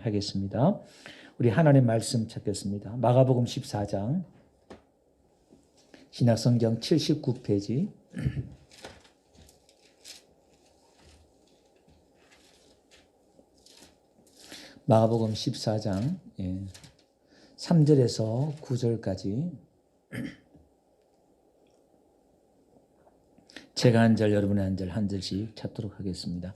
하겠습니다. 우리 하나님 말씀 찾겠습니다. 마가복음 14장 신약성경 79페이지 마가복음 14장 3절에서 9절까지 제가 한 절 여러분의 한 절 한 절씩 찾도록 하겠습니다.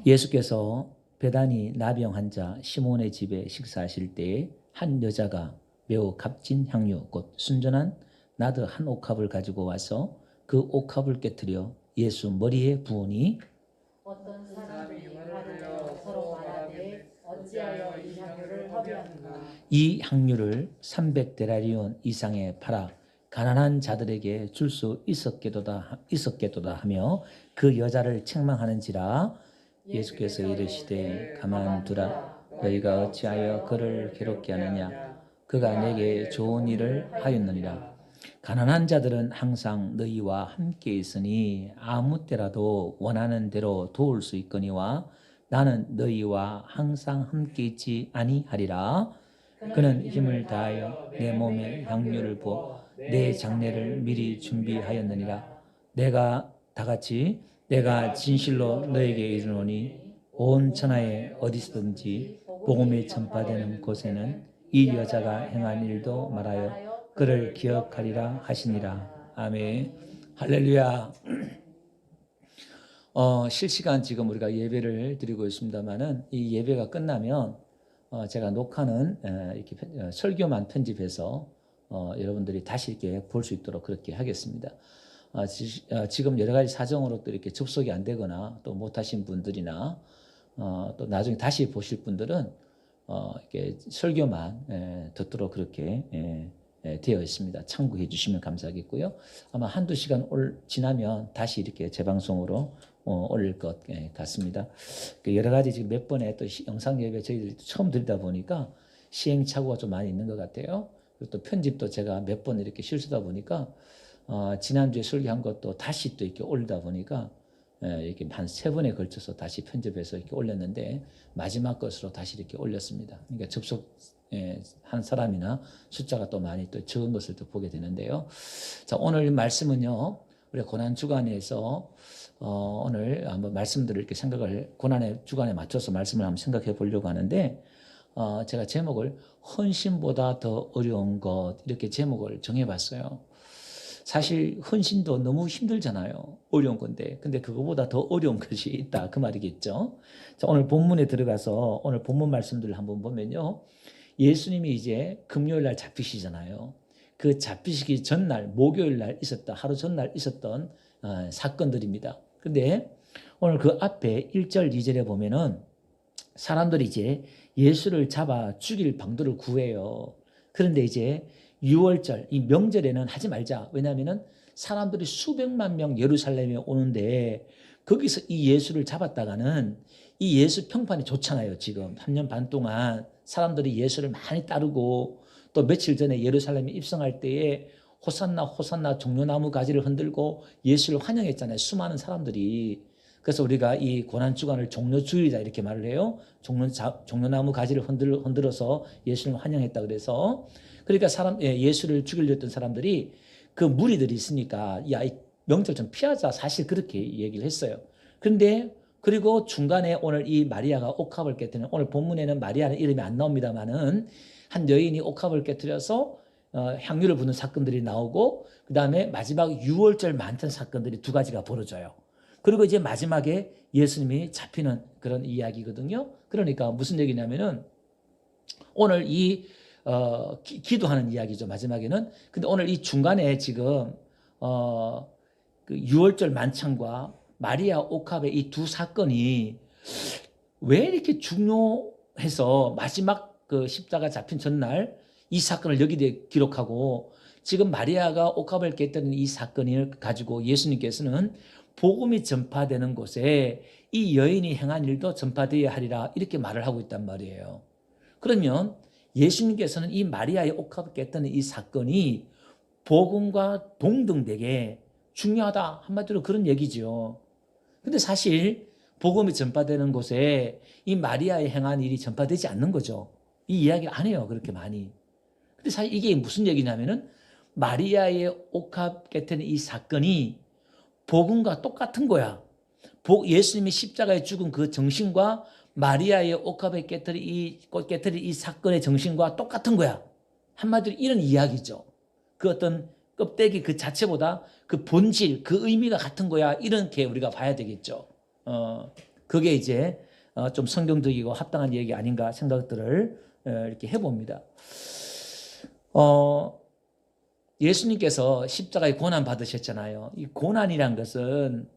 예수께서 베다니 나병 환자 시몬의 집에 식사하실 때에 한 여자가 매우 값진 향유 곧 순전한 나드 한 옥합을 가지고 와서 그 옥합을 깨뜨려 예수 머리에 부으니 어떤 사람이 화를 내어 서로 말하되 어찌하여 이 향유를 허비하는가. 이 향유를 300데나리온 이상에 팔아 가난한 자들에게 줄 수 있었겠도다 하며 그 여자를 책망하는지라. 예수께서 이르시되 가만두라. 너희가 어찌하여 그를 괴롭게 하느냐. 그가 내게 좋은 일을 하였느니라. 가난한 자들은 항상 너희와 함께 있으니 아무 때라도 원하는 대로 도울 수 있거니와 나는 너희와 항상 함께 있지 아니하리라. 그는 힘을 다하여 내 몸에 향유를 부어 내 장례를 미리 준비하였느니라. 내가 진실로 너에게 이르노니 온 천하에 어디서든지 복음이 전파되는 곳에는 이 여자가 행한 일도 말하여 그를 기억하리라 하시니라. 아멘. 할렐루야. 실시간 지금 우리가 예배를 드리고 있습니다만은 이 예배가 끝나면 제가 녹화는 이렇게 설교만 편집해서 여러분들이 다시 이렇게 볼 수 있도록 그렇게 하겠습니다. 지금 여러 가지 사정으로 또 이렇게 접속이 안 되거나 또 못하신 분들이나 또 나중에 다시 보실 분들은 이렇게 설교만 듣도록 그렇게 되어 있습니다. 참고해 주시면 감사하겠고요. 아마 한두 시간 지나면 다시 이렇게 재방송으로 올릴 것 같습니다. 여러 가지 지금 몇 번의 또 영상 예배 저희들이 처음 드리다 보니까 시행착오가 좀 많이 있는 것 같아요. 그리고 또 편집도 제가 몇 번 이렇게 실수다 보니까 지난주에 설교한 것도 다시 또 이렇게 올리다 보니까 이렇게 한 3번에 걸쳐서 다시 편집해서 이렇게 올렸는데 마지막 것으로 다시 이렇게 올렸습니다. 그러니까 접속한 사람이나 숫자가 또 많이 또 적은 것을 또 보게 되는데요. 자, 오늘 말씀은요, 우리 고난 주간에서 오늘 한번 말씀들을 이렇게 고난의 주간에 맞춰서 말씀을 한번 생각해 보려고 하는데, 제가 제목을 헌신보다 더 어려운 것, 이렇게 제목을 정해봤어요. 사실 헌신도 너무 힘들잖아요. 어려운 건데. 근데 그거보다 더 어려운 것이 있다. 그 말이겠죠. 자, 오늘 본문에 들어가서 오늘 본문 말씀들을 한번 보면요. 예수님이 이제 금요일 날 잡히시잖아요. 그 잡히시기 전날, 목요일 날 하루 전날 있었던 사건들입니다. 근데 오늘 그 앞에 1절, 2절에 보면은 사람들이 이제 예수를 잡아 죽일 방도를 구해요. 그런데 이제 6월절, 이 명절에는 하지 말자. 왜냐하면은 사람들이 수백만 명 예루살렘에 오는데 거기서 이 예수를 잡았다가는 이 예수 평판이 좋잖아요. 지금 3년 반 동안 사람들이 예수를 많이 따르고 또 며칠 전에 예루살렘에 입성할 때에 호산나 호산나 종려나무 가지를 흔들고 예수를 환영했잖아요. 수많은 사람들이. 그래서 우리가 이 고난주간을 종려주일이다 이렇게 말을 해요. 종려나무 가지를 흔들어서 예수를 환영했다 그래서. 그러니까 예수를 죽이려 했던 사람들이 그 무리들이 있으니까 야, 이 명절 좀 피하자. 사실 그렇게 얘기를 했어요. 그리고 중간에 오늘 이 마리아가 옥합을 깨뜨리는, 오늘 본문에는 마리아는 이름이 안 나옵니다만은 한 여인이 옥합을 깨뜨려서 향유를 부는 사건들이 나오고, 그 다음에 마지막 6월절 많던 사건들이 2가지가 벌어져요. 그리고 이제 마지막에 예수님이 잡히는 그런 이야기거든요. 그러니까 무슨 얘기냐면은 오늘 이 기도하는 이야기죠. 마지막에는. 근데 오늘 이 중간에 지금 그 6월절 만찬과 마리아 옥합의 이 2 사건이 왜 이렇게 중요해서 마지막 그 십자가 잡힌 전날 이 사건을 여기에 기록하고 지금 마리아가 옥합을 깼다는 이 사건을 가지고 예수님께서는 복음이 전파되는 곳에 이 여인이 행한 일도 전파되어야 하리라 이렇게 말을 하고 있단 말이에요. 그러면 예수님께서는 이 마리아의 옥합을 깼다는 이 사건이 복음과 동등되게 중요하다. 한마디로 그런 얘기죠. 근데 사실 복음이 전파되는 곳에 이 마리아의 행한 일이 전파되지 않는 거죠. 이 이야기를 안 해요. 그렇게 많이. 근데 사실 이게 무슨 얘기냐면은 마리아의 옥합 깨트린 이 사건이 복음과 똑같은 거야. 예수님이 십자가에 죽은 그 정신과 마리아의 옥합에 깨트린 이 사건의 정신과 똑같은 거야. 한마디로 이런 이야기죠. 그 어떤 껍데기 그 자체보다 그 본질, 그 의미가 같은 거야. 이렇게 우리가 봐야 되겠죠. 그게 이제 좀 성경적이고 합당한 얘기 아닌가 생각들을 이렇게 해봅니다. 예수님께서 십자가에 고난 받으셨잖아요. 이 고난이란 것은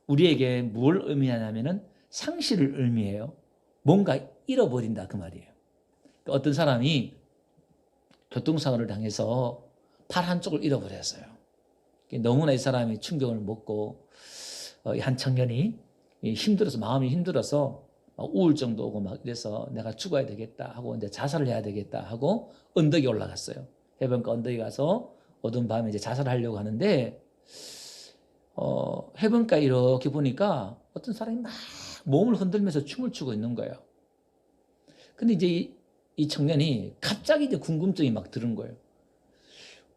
우리에게 뭘 의미하냐면은 상실을 의미해요. 뭔가 잃어버린다 그 말이에요. 어떤 사람이 교통사고를 당해서 팔 한쪽을 잃어버렸어요. 너무나 이 사람이 충격을 먹고 한 청년이 힘들어서 마음이 힘들어서 우울증도 오고 막 이래서 내가 죽어야 되겠다 하고 이제 자살을 해야 되겠다 하고 언덕에 올라갔어요. 해변가 언덕에 가서 어두운 밤에 이제 자살하려고 하는데 해변가에 이렇게 보니까 어떤 사람이 막 몸을 흔들면서 춤을 추고 있는 거예요. 근데 이제 이 청년이 갑자기 이제 궁금증이 막 드는 거예요.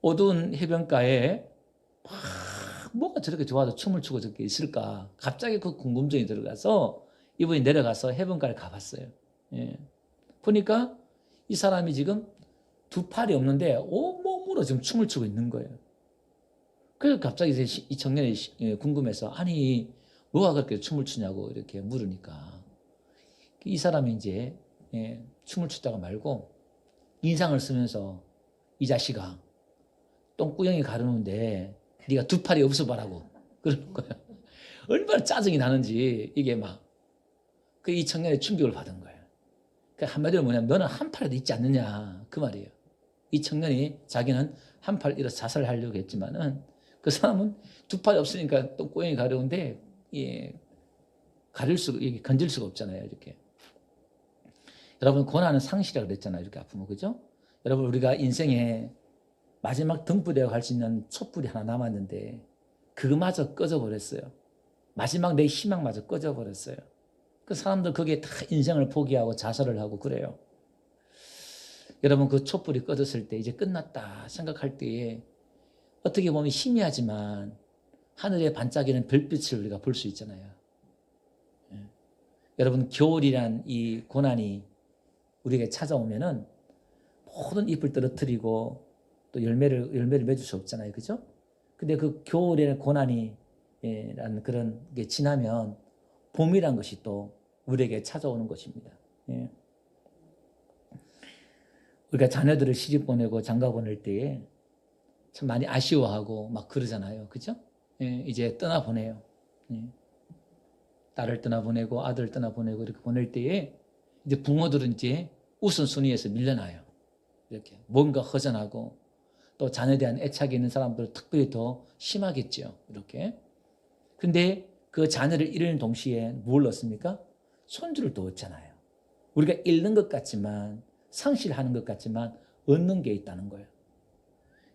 어두운 해변가에 막 뭐가 저렇게 좋아서 춤을 추고 저렇게 있을까? 갑자기 그 궁금증이 들어가서 이분이 내려가서 해변가를 가봤어요. 예. 보니까 이 사람이 지금 두 팔이 없는데 온몸으로 지금 춤을 추고 있는 거예요. 그래서 갑자기 이제 이 청년이 궁금해서 아니 뭐가 그렇게 춤을 추냐고 이렇게 물으니까 이 사람이 이제 춤을 추다가 말고 인상을 쓰면서 이 자식아 똥구멍이 가르는데 네가 두 팔이 없어 봐라고 그러는 거예요. 얼마나 짜증이 나는지 이게 막 그 이 청년의 충격을 받은 거예요. 그러니까 한마디로 뭐냐면 너는 한 팔에도 있지 않느냐 그 말이에요. 이 청년이 자기는 한 팔 잃어서 자살을 하려고 했지만은 그 사람은 두 팔이 없으니까 똥구멍이 가려운데 건질 수가 없잖아요. 이렇게. 여러분 고난은 상실이라고 그랬잖아요. 이렇게 아프면 그죠? 여러분 우리가 인생에 마지막 등불이라고 할 수 있는 촛불이 하나 남았는데 그거마저 꺼져버렸어요. 마지막 내 희망마저 꺼져버렸어요. 그 사람들 거기에 다 인생을 포기하고 자살을 하고 그래요. 여러분 그 촛불이 꺼졌을 때 이제 끝났다 생각할 때에 어떻게 보면 희미하지만 하늘에 반짝이는 별빛을 우리가 볼 수 있잖아요. 여러분 겨울이란 이 고난이 우리에게 찾아오면은 모든 잎을 떨어뜨리고 또 열매를 맺을 수 없잖아요. 그죠? 근데 그 겨울의 고난이 라는 그런 게 지나면 봄이란 것이 또 우리에게 찾아오는 것입니다. 우리가 자녀들을 시집 보내고 장가 보낼 때에 참 많이 아쉬워하고 막 그러잖아요. 그죠? 이제 떠나보내요. 딸을 떠나보내고 아들을 떠나보내고 이렇게 보낼 때에 이제 부모들은 이제 우선순위에서 밀려나요. 이렇게 뭔가 허전하고 또 자녀에 대한 애착이 있는 사람들은 특별히 더 심하겠죠. 이렇게. 근데 그 자녀를 잃는 동시에 뭘 얻습니까? 손주를 또 얻잖아요. 우리가 잃는 것 같지만 상실하는 것 같지만 얻는 게 있다는 거예요.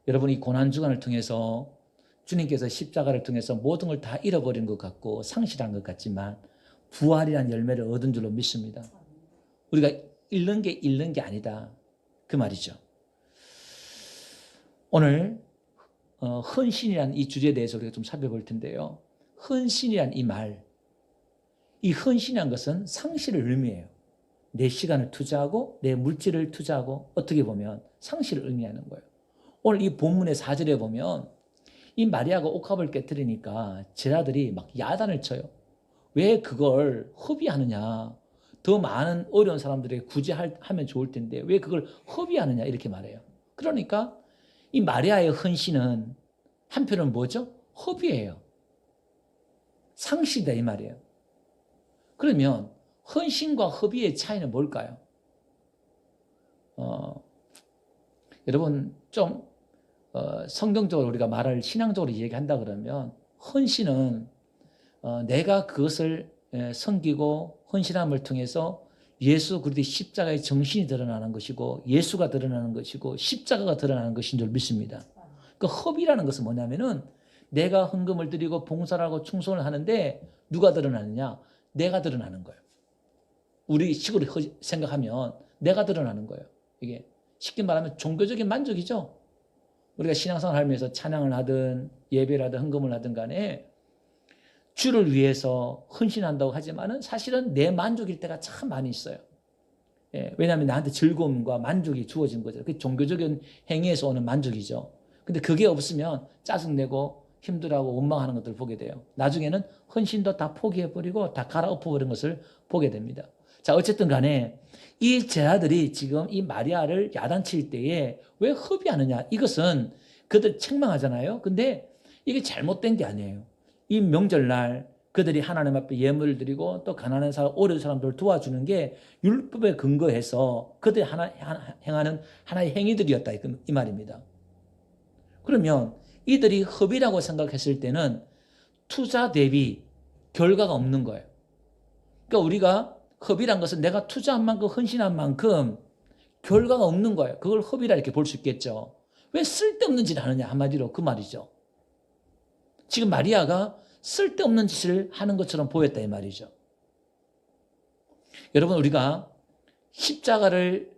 여러분 이 고난주간을 통해서 주님께서 십자가를 통해서 모든 걸 다 잃어버린 것 같고 상실한 것 같지만 부활이라는 열매를 얻은 줄로 믿습니다. 우리가 잃는 게 아니다. 그 말이죠. 오늘 헌신이라는 이 주제에 대해서 우리가 좀 살펴볼 텐데요. 헌신이라는 이 말, 이 헌신이라는 것은 상실을 의미해요. 내 시간을 투자하고 내 물질을 투자하고 어떻게 보면 상실을 의미하는 거예요. 오늘 이 본문의 4절에 보면 이 마리아가 옥합을 깨뜨리니까 제자들이 막 야단을 쳐요. 왜 그걸 허비하느냐. 더 많은 어려운 사람들에게 구제하면 좋을 텐데 왜 그걸 허비하느냐 이렇게 말해요. 그러니까 이 마리아의 헌신은 한편은 뭐죠? 허비예요. 상실이다 이 말이에요. 그러면 헌신과 허비의 차이는 뭘까요? 여러분 좀 성경적으로 우리가 말을 신앙적으로 얘기한다 그러면 헌신은 내가 그것을 섬기고 헌신함을 통해서 예수 그리스도의 십자가의 정신이 드러나는 것이고 예수가 드러나는 것이고 십자가가 드러나는 것인 줄 믿습니다. 그 허비라는 것은 뭐냐면은 내가 헌금을 드리고 봉사를 하고 충성을 하는데 누가 드러나느냐? 내가 드러나는 거예요. 우리 식으로 생각하면 내가 드러나는 거예요. 이게 쉽게 말하면 종교적인 만족이죠. 우리가 신앙생활 하면서 찬양을 하든 예배를 하든 헌금을 하든 간에 주를 위해서 헌신한다고 하지만은 사실은 내 만족일 때가 참 많이 있어요. 예, 왜냐하면 나한테 즐거움과 만족이 주어진 거죠. 그게 종교적인 행위에서 오는 만족이죠. 근데 그게 없으면 짜증내고 힘들어하고 원망하는 것들을 보게 돼요. 나중에는 헌신도 다 포기해버리고 다 갈아엎어버린 것을 보게 됩니다. 자, 어쨌든 간에 이 제자들이 지금 이 마리아를 야단칠 때에 왜 허비하느냐? 이것은 그들 책망하잖아요. 근데 이게 잘못된 게 아니에요. 이 명절날 그들이 하나님 앞에 예물을 드리고 또 가난한 사람, 어려운 사람들을 도와주는 게 율법에 근거해서 그들이 행하는 하나의 행위들이었다. 이 말입니다. 그러면 이들이 허비라고 생각했을 때는 투자 대비 결과가 없는 거예요. 그러니까 우리가 허비란 것은 내가 투자한 만큼 헌신한 만큼 결과가 없는 거예요. 그걸 허비라 이렇게 볼 수 있겠죠. 왜 쓸데없는 짓을 하느냐 한마디로 그 말이죠. 지금 마리아가 쓸데없는 짓을 하는 것처럼 보였다 이 말이죠. 여러분 우리가 십자가를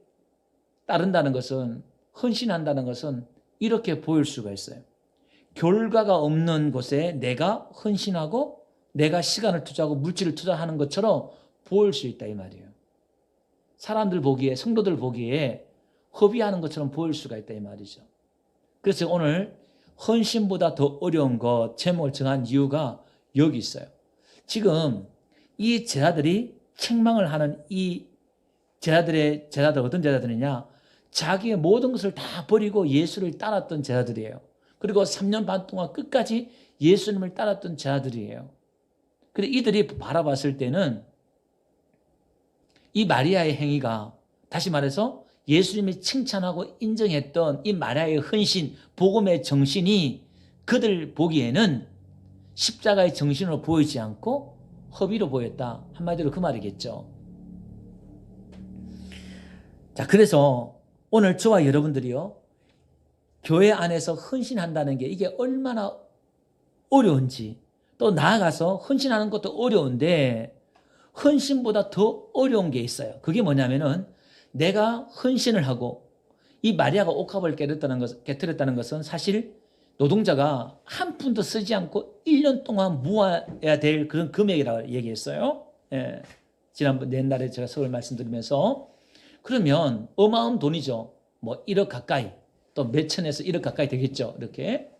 따른다는 것은 헌신한다는 것은 이렇게 보일 수가 있어요. 결과가 없는 곳에 내가 헌신하고 내가 시간을 투자하고 물질을 투자하는 것처럼 보일 수 있다 이 말이에요. 사람들 보기에 성도들 보기에 허비하는 것처럼 보일 수가 있다 이 말이죠. 그래서 오늘 헌신보다 더 어려운 것 제목을 정한 이유가 여기 있어요. 지금 이 제자들이 책망을 하는 이 제자들 어떤 제자들이냐? 자기의 모든 것을 다 버리고 예수를 따랐던 제자들이에요. 그리고 3년 반 동안 끝까지 예수님을 따랐던 제자들이에요. 근데 이들이 바라봤을 때는 이 마리아의 행위가 다시 말해서 예수님이 칭찬하고 인정했던 이 마리아의 헌신, 복음의 정신이 그들 보기에는 십자가의 정신으로 보이지 않고 허비로 보였다. 한마디로 그 말이겠죠. 자, 그래서 오늘 저와 여러분들이요, 교회 안에서 헌신한다는 게 이게 얼마나 어려운지, 또 나아가서 헌신하는 것도 어려운데 헌신보다 더 어려운 게 있어요. 그게 뭐냐면은 내가 헌신을 하고 이 마리아가 옥합을 깨뜨렸다는 것은 사실 노동자가 한 푼도 쓰지 않고 1년 동안 모아야 될 그런 금액이라고 얘기했어요. 예. 지난번 옛날에 제가 서울 말씀드리면서 그러면 어마어마한 돈이죠. 뭐 1억 가까이 또 몇천에서 1억 가까이 되겠죠. 이렇게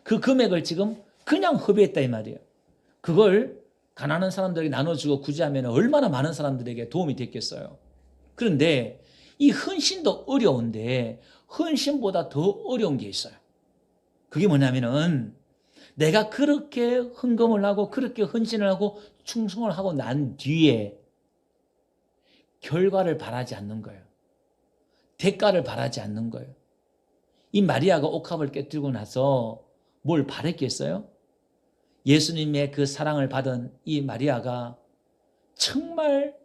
그 금액을 지금 그냥 허비했다 이 말이에요. 그걸 가난한 사람들에게 나눠주고 구제하면 얼마나 많은 사람들에게 도움이 됐겠어요. 그런데 이 헌신도 어려운데 헌신보다 더 어려운 게 있어요. 그게 뭐냐면은 내가 그렇게 헌금을 하고 그렇게 헌신을 하고 충성을 하고 난 뒤에 결과를 바라지 않는 거예요. 대가를 바라지 않는 거예요. 이 마리아가 옥합을 깨뜨리고 나서 뭘 바랬겠어요? 예수님의 그 사랑을 받은 이 마리아가 정말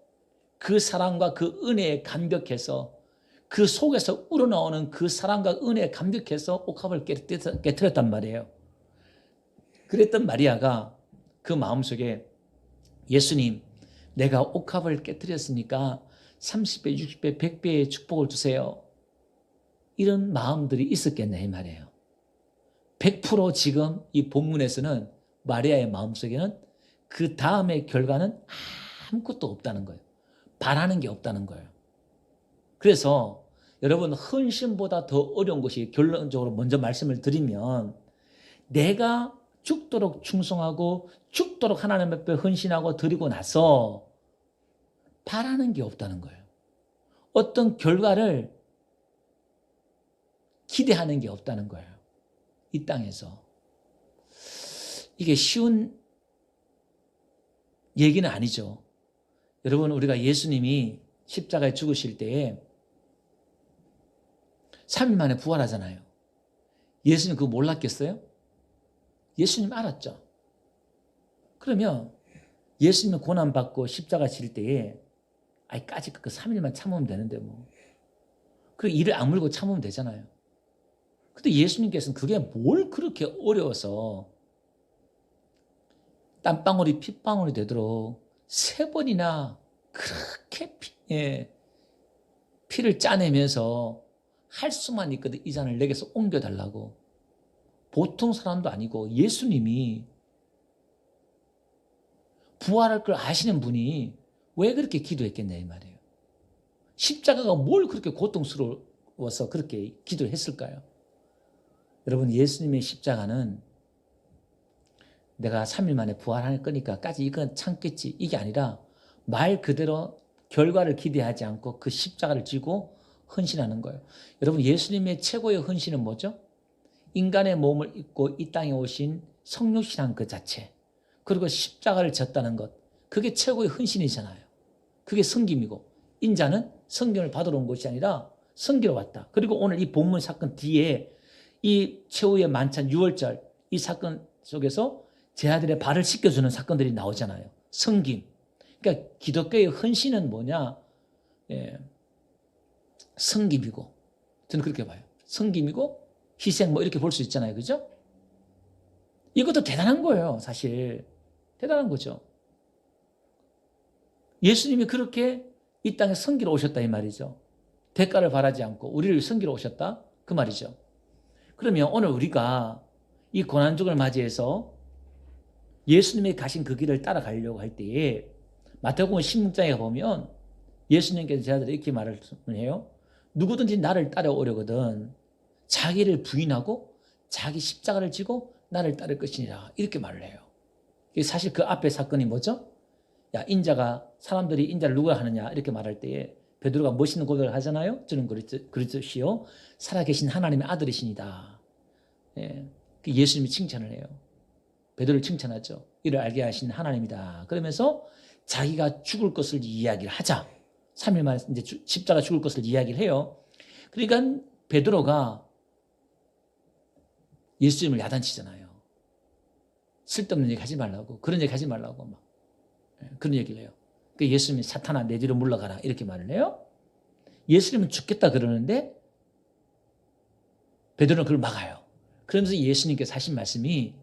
그 사랑과 그 은혜에 감격해서 그 속에서 우러나오는 그 사랑과 은혜에 감격해서 옥합을 깨뜨렸단 말이에요. 그랬던 마리아가 그 마음속에 예수님, 내가 옥합을 깨뜨렸으니까 30배, 60배, 100배의 축복을 주세요. 이런 마음들이 있었겠네 이 말이에요. 100% 지금 이 본문에서는 마리아의 마음속에는 그 다음의 결과는 아무것도 없다는 거예요. 바라는 게 없다는 거예요. 그래서 여러분 헌신보다 더 어려운 것이 결론적으로 먼저 말씀을 드리면 내가 죽도록 충성하고 죽도록 하나님 앞에 헌신하고 드리고 나서 바라는 게 없다는 거예요. 어떤 결과를 기대하는 게 없다는 거예요. 이 땅에서. 이게 쉬운 얘기는 아니죠. 여러분 우리가 예수님이 십자가에 죽으실 때에 3일 만에 부활하잖아요. 예수님 그거 몰랐겠어요? 예수님 알았죠. 그러면 예수님은 고난받고 십자가 질 때에 까짓 그 3일만 참으면 되는데 뭐. 그 이를 악물고 참으면 되잖아요. 근데 예수님께서는 그게 뭘 그렇게 어려워서 땀방울이 핏방울이 되도록 3번이나 그렇게 피를 짜내면서 할 수만 있거든. 이 잔을 내게서 옮겨달라고. 보통 사람도 아니고 예수님이 부활할 걸 아시는 분이 왜 그렇게 기도했겠냐 이 말이에요. 십자가가 뭘 그렇게 고통스러워서 그렇게 기도를 했을까요? 여러분, 예수님의 십자가는 내가 3일 만에 부활할 거니까까지 이건 참겠지, 이게 아니라 말 그대로 결과를 기대하지 않고 그 십자가를 쥐고 헌신하는 거예요. 여러분, 예수님의 최고의 헌신은 뭐죠? 인간의 몸을 입고 이 땅에 오신 성육신한 그 자체, 그리고 십자가를 졌다는 것, 그게 최고의 헌신이잖아요. 그게 성김이고, 인자는 성김을 받으러 온 것이 아니라 성기로 왔다. 그리고 오늘 이 본문 사건 뒤에 이 최후의 만찬 6월절 이 사건 속에서 제 아들의 발을 씻겨주는 사건들이 나오잖아요. 성김. 그러니까 기독교의 헌신은 뭐냐? 성김이고, 저는 그렇게 봐요. 성김이고 희생 뭐 이렇게 볼 수 있잖아요. 그죠? 이것도 대단한 거예요. 사실 대단한 거죠. 예수님이 그렇게 이 땅에 성기로 오셨다 이 말이죠. 대가를 바라지 않고 우리를 성기로 오셨다 그 말이죠. 그러면 오늘 우리가 이 고난주를 맞이해서 예수님이 가신 그 길을 따라가려고 할 때에 마태복음 16장에 보면 예수님께서 제 아들이 이렇게 말을 해요. 누구든지 나를 따라오려거든 자기를 부인하고 자기 십자가를 지고 나를 따를 것이니라, 이렇게 말을 해요. 사실 그 앞에 사건이 뭐죠? 야, 인자가, 사람들이 인자를 누가 하느냐 이렇게 말할 때에 베드로가 멋있는 고백을 하잖아요. 저는 그리스도시요 살아계신 하나님의 아들이시니다. 예수님이 칭찬을 해요. 베드로를 칭찬하죠. 이를 알게 하신 하나님이다. 그러면서 자기가 죽을 것을 이야기를 하자. 3일 만에 이제 십자가 죽을 것을 이야기를 해요. 그러니까 베드로가 예수님을 야단치잖아요. 쓸데없는 얘기 하지 말라고, 그런 얘기 하지 말라고 막 그런 얘기를 해요. 그 예수님이 사탄아 내 뒤로 물러가라 이렇게 말을 해요. 예수님은 죽겠다 그러는데 베드로는 그걸 막아요. 그러면서 예수님께서 하신 말씀이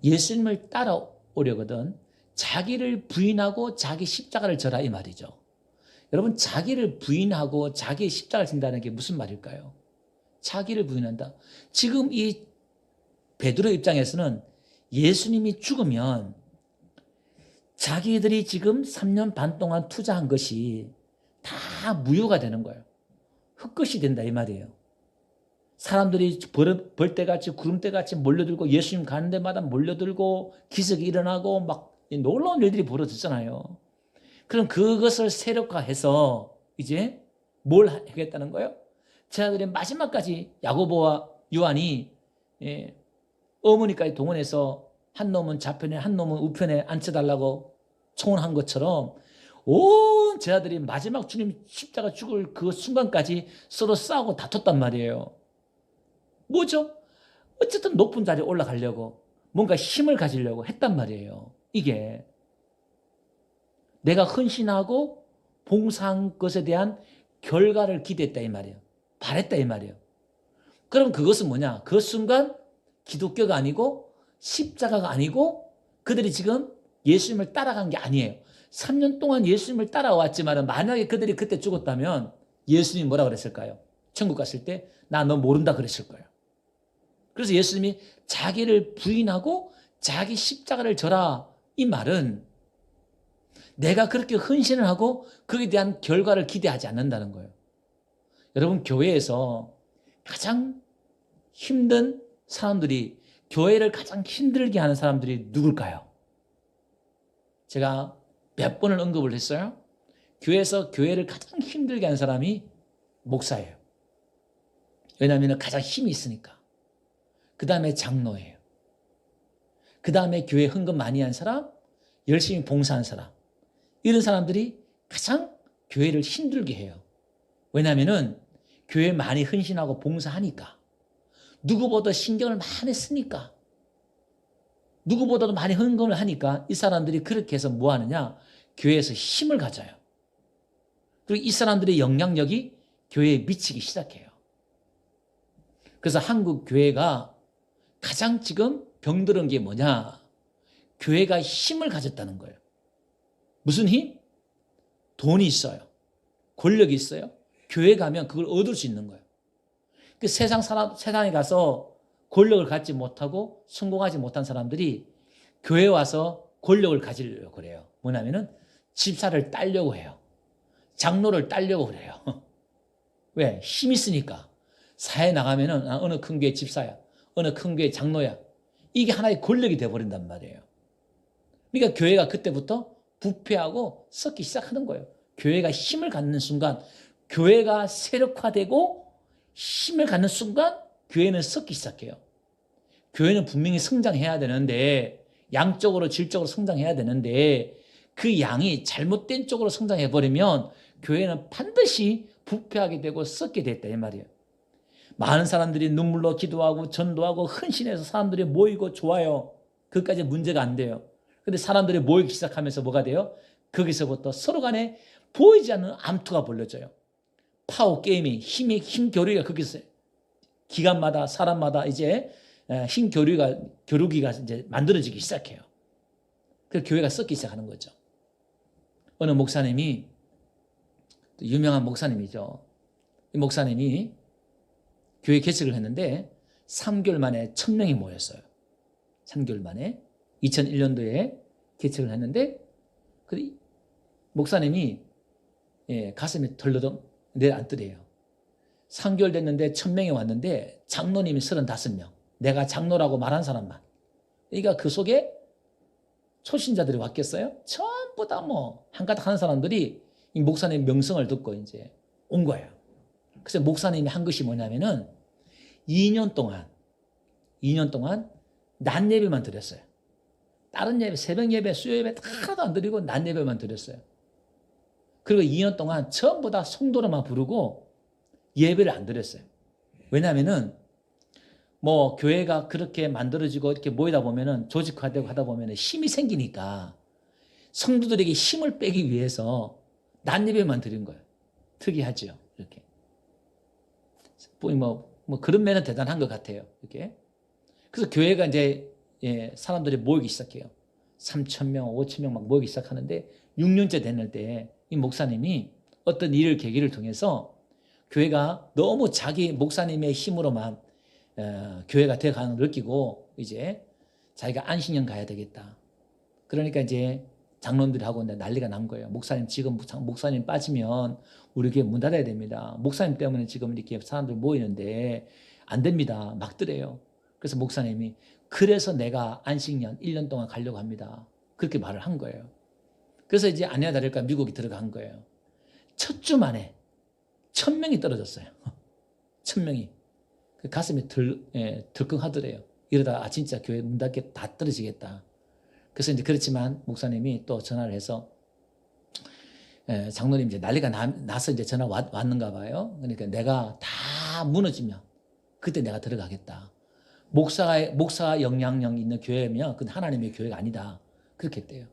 예수님을 따라오려거든 자기를 부인하고 자기 십자가를 져라 이 말이죠. 여러분, 자기를 부인하고 자기의 십자가를 진다는 게 무슨 말일까요? 자기를 부인한다. 지금 이 베드로 입장에서는 예수님이 죽으면 자기들이 지금 3년 반 동안 투자한 것이 다 무효가 되는 거예요. 헛것이 된다 이 말이에요. 사람들이 벌떼같이 구름떼같이 몰려들고 예수님 가는 데마다 몰려들고 기적이 일어나고 막 놀라운 일들이 벌어졌잖아요. 그럼 그것을 세력화해서 이제 뭘 하겠다는 거예요? 제 아들의 마지막까지 야고보와 요한이 어머니까지 동원해서 한 놈은 좌편에 한 놈은 우편에 앉혀달라고 청혼한 것처럼 온 제 아들이 마지막 주님 십자가 죽을 그 순간까지 서로 싸우고 다퉜단 말이에요. 뭐죠? 어쨌든 높은 자리에 올라가려고 뭔가 힘을 가지려고 했단 말이에요. 이게 내가 헌신하고 봉사한 것에 대한 결과를 기대했다 이 말이에요. 바랬다 이 말이에요. 그럼 그것은 뭐냐? 그 순간 기독교가 아니고 십자가가 아니고 그들이 지금 예수님을 따라간 게 아니에요. 3년 동안 예수님을 따라왔지만 만약에 그들이 그때 죽었다면 예수님이 뭐라 그랬을까요? 천국 갔을 때 나 너 모른다 그랬을 거예요. 그래서 예수님이 자기를 부인하고 자기 십자가를 져라 이 말은 내가 그렇게 헌신을 하고 거기에 대한 결과를 기대하지 않는다는 거예요. 여러분, 교회에서 가장 힘든 사람들이, 교회를 가장 힘들게 하는 사람들이 누굴까요? 제가 몇 번을 언급을 했어요. 교회에서 교회를 가장 힘들게 하는 사람이 목사예요. 왜냐하면 가장 힘이 있으니까. 그 다음에 장로예요. 그 다음에 교회 헌금 많이 한 사람, 열심히 봉사한 사람. 이런 사람들이 가장 교회를 힘들게 해요. 왜냐하면 교회 많이 헌신하고 봉사하니까. 누구보다 신경을 많이 쓰니까. 누구보다도 많이 헌금을 하니까 이 사람들이 그렇게 해서 뭐 하느냐? 교회에서 힘을 가져요. 그리고 이 사람들의 영향력이 교회에 미치기 시작해요. 그래서 한국 교회가 가장 지금 병들은 게 뭐냐? 교회가 힘을 가졌다는 거예요. 무슨 힘? 돈이 있어요. 권력이 있어요. 교회 가면 그걸 얻을 수 있는 거예요. 그 세상에 가서 권력을 갖지 못하고 성공하지 못한 사람들이 교회 와서 권력을 가지려고 그래요. 뭐냐면은 집사를 따려고 해요. 장로를 따려고 그래요. 왜? 힘 있으니까. 사회 나가면은 어느 큰 교회 집사야. 어느 큰 교회 장로야. 이게 하나의 권력이 되어버린단 말이에요. 그러니까 교회가 그때부터 부패하고 썩기 시작하는 거예요. 교회가 힘을 갖는 순간, 교회가 세력화되고 힘을 갖는 순간 교회는 썩기 시작해요. 교회는 분명히 성장해야 되는데, 양적으로 질적으로 성장해야 되는데 그 양이 잘못된 쪽으로 성장해버리면 교회는 반드시 부패하게 되고 썩게 됐다 이 말이에요. 많은 사람들이 눈물로 기도하고 전도하고 헌신해서 사람들이 모이고 좋아요. 그것까지 문제가 안 돼요. 근데 사람들이 모이기 시작하면서 뭐가 돼요? 거기서부터 서로 간에 보이지 않는 암투가 벌려져요. 파워 게임이 힘 교류가 거기서 기간마다 사람마다 이제 힘 교류기가 이제 만들어지기 시작해요. 그래서 교회가 썩기 시작하는 거죠. 어느 목사님이, 유명한 목사님이죠. 이 목사님이 교회 개척을 했는데 3개월 만에 1000명이 모였어요. 3개월 만에 2001년도에 개척을 했는데 그 목사님이 가슴이 덜러덩 내려앉더래요. 3개월 됐는데 1000명이 왔는데 장로님이 35명. 내가 장로라고 말한 사람만. 그러니까 그 속에 초신자들이 왔겠어요? 전부 다 한가닥 하는 사람들이 이 목사님 명성을 듣고 이제 온 거예요. 그래서 목사님이 한 것이 뭐냐면은 2년 동안 낮 예배만 드렸어요. 다른 예배, 새벽 예배, 수요 예배 하나도 안 드리고 낮 예배만 드렸어요. 그리고 2년 동안 전부 다 성도로만 부르고 예배를 안 드렸어요. 왜냐하면은 교회가 그렇게 만들어지고 이렇게 모이다 보면은 조직화되고 하다 보면은 힘이 생기니까 성도들에게 힘을 빼기 위해서 낮 예배만 드린 거예요. 특이하죠. 이렇게. 그런 면은 대단한 것 같아요. 이렇게. 그래서 교회가 이제 사람들이 모이기 시작해요. 3,000명, 5,000명 막 모이기 시작하는데 6년째 됐는데 이 목사님이 어떤 일을 계기를 통해서 교회가 너무 자기 목사님의 힘으로만 교회가 되어가는 걸 느끼고 이제 자기가 안식년 가야 되겠다. 그러니까 이제 장로들하고 난리가 난 거예요. 목사님 지금 목사님 빠지면 우리 교회 문 닫아야 됩니다. 목사님 때문에 지금 이렇게 사람들 모이는데 안 됩니다. 막더래요. 그래서 목사님이 그래서 내가 안식년 1년 동안 가려고 합니다. 그렇게 말을 한 거예요. 그래서 이제 아니나 다를까 미국에 들어간 거예요. 첫 주 만에 1000명이 떨어졌어요. 1000명이. 그 가슴이 덜컹하더래요. 이러다가 진짜 교회 문 닫게 다 떨어지겠다. 그래서 이제 그렇지만 목사님이 또 전화를 해서 장로님 이제 난리가 나서 이제 전화 왔는가 봐요. 그러니까 내가 다 무너지면 그때 내가 들어가겠다. 목사 영향력 있는 교회면 그건 하나님의 교회가 아니다. 그렇게 했대요.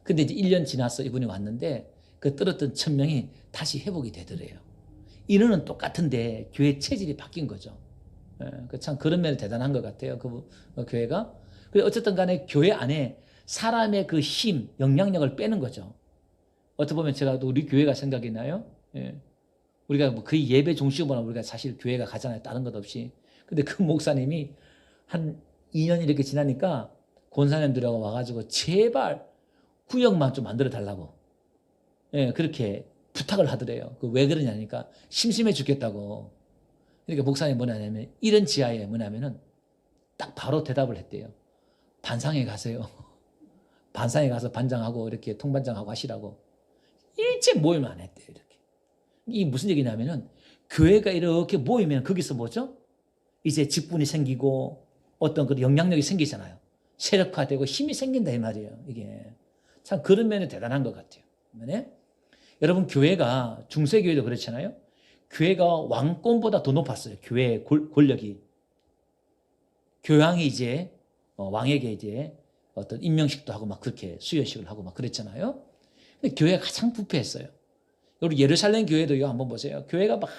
근데 이제 1년 지나서 이분이 왔는데 그 떨었던 1000명이 다시 회복이 되더래요. 인원은 똑같은데 교회 체질이 바뀐 거죠. 참 그런 면이 대단한 것 같아요. 그 교회가. 그래 어쨌든 간에 교회 안에 사람의 그 힘, 영향력을 빼는 거죠. 어떻게 보면 제가 또 우리 교회가 생각이 나요. 우리가 거의 예배 중심으로 우리가 사실 교회가 가잖아요. 다른 것 없이. 근데 그 목사님이 한 2년 이렇게 지나니까 권사님들하고 와가지고 제발 구역만 좀 만들어 달라고. 그렇게 부탁을 하더래요. 왜 그러냐니까 심심해 죽겠다고. 그러니까 목사님이 뭐냐면 이런 지하에 뭐냐면은 딱 바로 대답을 했대요. 반상에 가세요. 반상에 가서 반장하고 이렇게 통반장하고 하시라고. 일체 모임을 안 했대요. 이렇게. 이게 무슨 얘기냐면은 교회가 이렇게 모이면 거기서 뭐죠? 이제 직분이 생기고 어떤 그런 영향력이 생기잖아요. 세력화되고 힘이 생긴다 이 말이에요. 이게 참 그런 면이 대단한 것 같아요. 네? 여러분 교회가 중세교회도 그렇잖아요. 교회가 왕권보다 더 높았어요. 교회의 권력이. 교황이 이제 왕에게 이제 어떤 임명식도 하고 막 그렇게 수여식을 하고 막 그랬잖아요. 근데 교회가 가장 부패했어요. 우리 예루살렘 교회도요. 한번 보세요. 교회가 막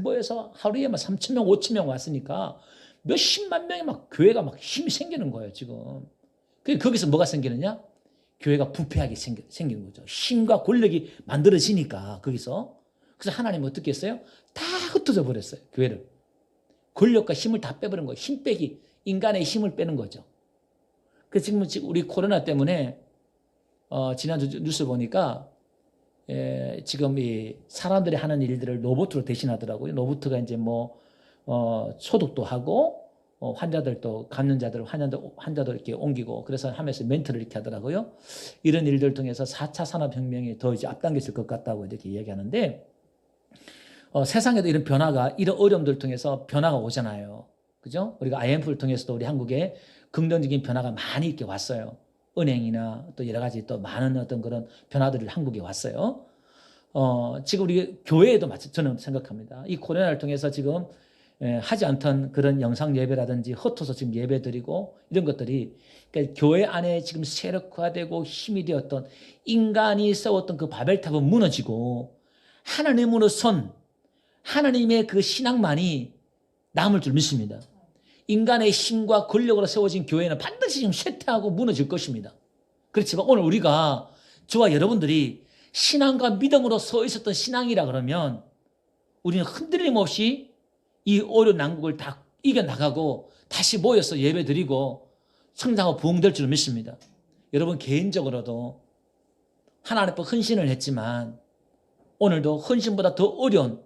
모여서 하루에 막 3,000명, 5,000명 왔으니까 몇십만 명이 막 교회가 막 힘이 생기는 거예요. 지금 거기서 뭐가 생기느냐? 교회가 부패하게 생기는 거죠. 힘과 권력이 만들어지니까 거기서. 그래서 하나님은 어떻게 했어요? 다 흩어져 버렸어요. 교회를. 권력과 힘을 다 빼버린 거예요. 힘 빼기. 인간의 힘을 빼는 거죠. 그래서 지금 우리 코로나 때문에 지난주 뉴스 보니까 지금 이 사람들이 하는 일들을 로봇으로 대신하더라고요. 로봇가 이제 소독도 하고 환자들도 감염자들 환자들 이렇게 옮기고 그래서 하면서 멘트를 이렇게 하더라고요. 이런 일들 통해서 4차 산업혁명이 더 이제 앞당겨질 것 같다고 이렇게 이야기하는데 세상에도 이런 변화가 이런 어려움들 통해서 변화가 오잖아요. 그죠? 우리가 IMF를 통해서도 우리 한국에 긍정적인 변화가 많이 이렇게 왔어요. 은행이나 또 여러 가지 또 많은 어떤 그런 변화들이 한국에 왔어요. 지금 우리 교회에도 저는 생각합니다. 이 코로나를 통해서 지금 하지 않던 그런 영상 예배라든지 흩어서 지금 예배 드리고 이런 것들이 그러니까 교회 안에 지금 세력화되고 힘이 되었던 인간이 세웠던 그 바벨탑은 무너지고 하나님으로 선 하나님의 그 신앙만이 남을 줄 믿습니다. 인간의 힘과 권력으로 세워진 교회는 반드시 지금 쇠퇴하고 무너질 것입니다. 그렇지만 오늘 우리가 저와 여러분들이 신앙과 믿음으로 서 있었던 신앙이라 그러면 우리는 흔들림 없이 이 어려운 난국을 다 이겨나가고 다시 모여서 예배 드리고 성장하고 부흥될 줄 믿습니다. 여러분 개인적으로도 하나님 앞에 헌신을 했지만 오늘도 헌신보다 더 어려운